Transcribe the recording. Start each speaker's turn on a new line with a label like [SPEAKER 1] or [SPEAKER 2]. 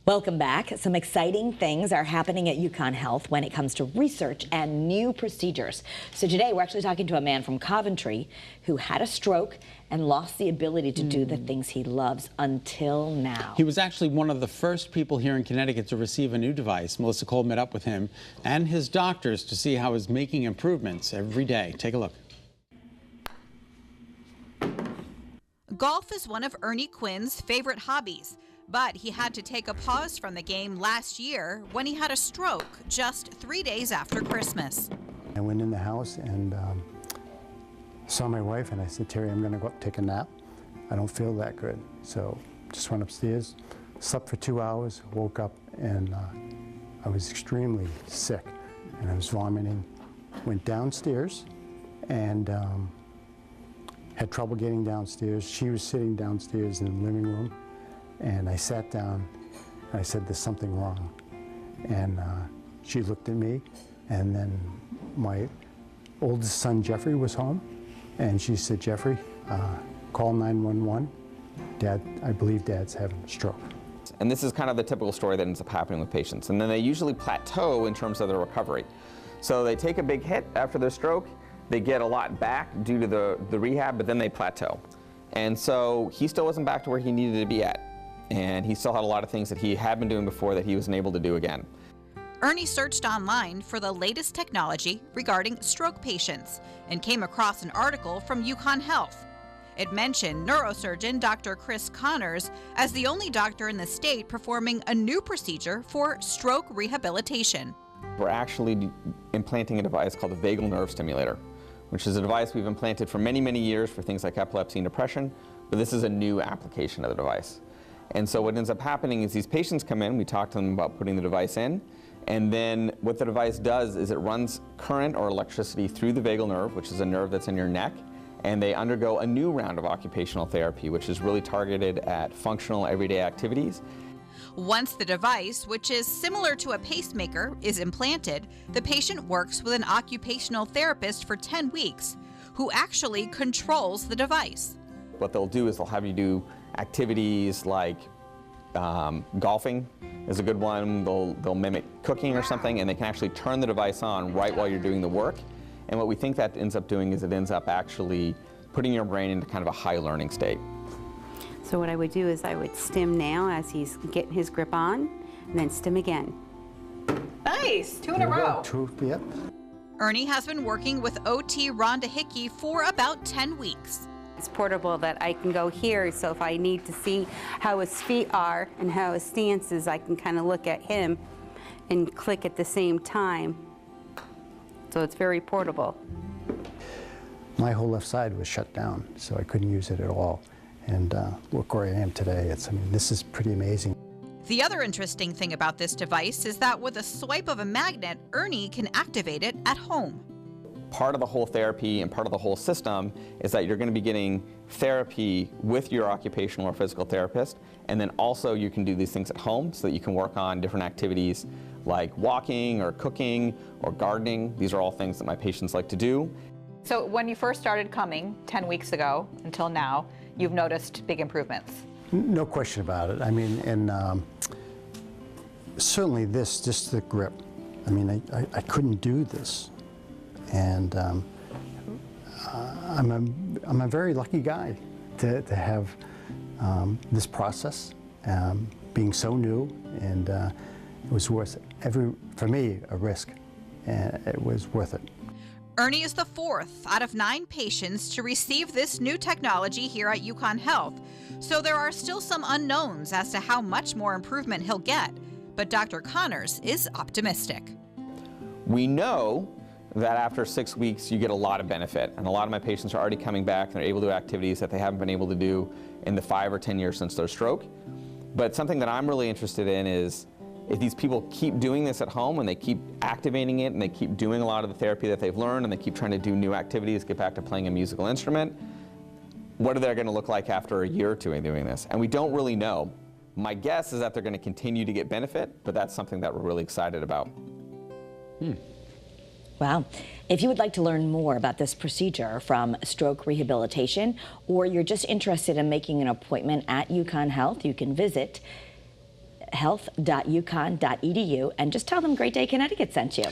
[SPEAKER 1] Welcome back. Some exciting things are happening at UConn Health when it comes to research and new procedures. So today we're actually talking to a man from Coventry who had a stroke and lost the ability to do the things he loves until now.
[SPEAKER 2] He was actually one of the first people here in Connecticut to receive a new device. Melissa Cole met up with him and his doctors to see how he's making improvements every day. Take a look.
[SPEAKER 3] Golf is one of Ernie Quinn's favorite hobbies, but he had to take a pause from the game last year when he had a stroke just 3 days after Christmas.
[SPEAKER 4] I went in the house and saw my wife and I said, Terry, I'm gonna go up take a nap. I don't feel that good. So just went upstairs, slept for 2 hours, woke up and I was extremely sick and I was vomiting. Went downstairs and had trouble getting downstairs. She was sitting downstairs in the living room. And I sat down and I said, there's something wrong. And she looked at me, and then my oldest son, Jeffrey, was home. And she said, Jeffrey, call 911. Dad, I believe Dad's having a stroke.
[SPEAKER 5] And this is kind of the typical story that ends up happening with patients. And then they usually plateau in terms of their recovery. So they take a big hit after their stroke, they get a lot back due to the rehab, but then they plateau. And so he still wasn't back to where he needed to be at. And he still had a lot of things that he had been doing before that he wasn't able to do again.
[SPEAKER 3] Ernie searched online for the latest technology regarding stroke patients and came across an article from UConn Health. It mentioned neurosurgeon Dr. Chris Connors as the only doctor in the state performing a new procedure for stroke rehabilitation.
[SPEAKER 5] We're actually implanting a device called the vagal nerve stimulator, which is a device we've implanted for many, many years for things like epilepsy and depression, but this is a new application of the device. And so what ends up happening is these patients come in, we talk to them about putting the device in, and then what the device does is it runs current or electricity through the vagal nerve, which is a nerve that's in your neck, and they undergo a new round of occupational therapy, which is really targeted at functional everyday activities.
[SPEAKER 3] Once the device, which is similar to a pacemaker, is implanted, the patient works with an occupational therapist for 10 weeks, who actually controls the device.
[SPEAKER 5] What they'll do is they'll have you do activities like golfing is a good one. They'll mimic cooking or something, and they can actually turn the device on right while you're doing the work. And what we think that ends up doing is it ends up actually putting your brain into kind of a high learning state.
[SPEAKER 6] So what I would do is I would stim now as he's getting his grip on, and then stim again.
[SPEAKER 7] Nice, 2 in a row.
[SPEAKER 4] Two, yep.
[SPEAKER 3] Ernie has been working with OT Rhonda Hickey for about 10 weeks.
[SPEAKER 6] It's portable that I can go here, so if I need to see how his feet are and how his stance is, I can kind of look at him and click at the same time. So it's very portable.
[SPEAKER 4] My whole left side was shut down, so I couldn't use it at all. And look where I am today. I mean, this is pretty amazing.
[SPEAKER 3] The other interesting thing about this device is that with a swipe of a magnet, Ernie can activate it at home.
[SPEAKER 5] Part of the whole therapy and part of the whole system is that you're going to be getting therapy with your occupational or physical therapist, and then also you can do these things at home so that you can work on different activities like walking or cooking or gardening. These are all things that my patients like to do.
[SPEAKER 7] So when you first started coming 10 weeks ago until now, you've noticed big improvements.
[SPEAKER 4] No question about it. I mean, and certainly just the grip. I mean, I couldn't do this. And I'm a very lucky guy to have this process being so new, and it was worth for me, a risk, and it was worth it.
[SPEAKER 3] Ernie is the 4th out of 9 patients to receive this new technology here at UConn Health, so there are still some unknowns as to how much more improvement he'll get, but Dr. Connors is optimistic.
[SPEAKER 5] We know that after 6 weeks you get a lot of benefit, and a lot of my patients are already coming back and they're able to do activities that they haven't been able to do in the 5 or 10 years since their stroke. But something that I'm really interested in is if these people keep doing this at home and they keep activating it and they keep doing a lot of the therapy that they've learned and they keep trying to do new activities, get back to playing a musical instrument, what are they going to look like after a year or 2 of doing this? And we don't really know. My guess is that they're going to continue to get benefit, but that's something that we're really excited about.
[SPEAKER 1] Wow. If you would like to learn more about this procedure from stroke rehabilitation, or you're just interested in making an appointment at UConn Health, you can visit health.uconn.edu and just tell them Great Day Connecticut sent you.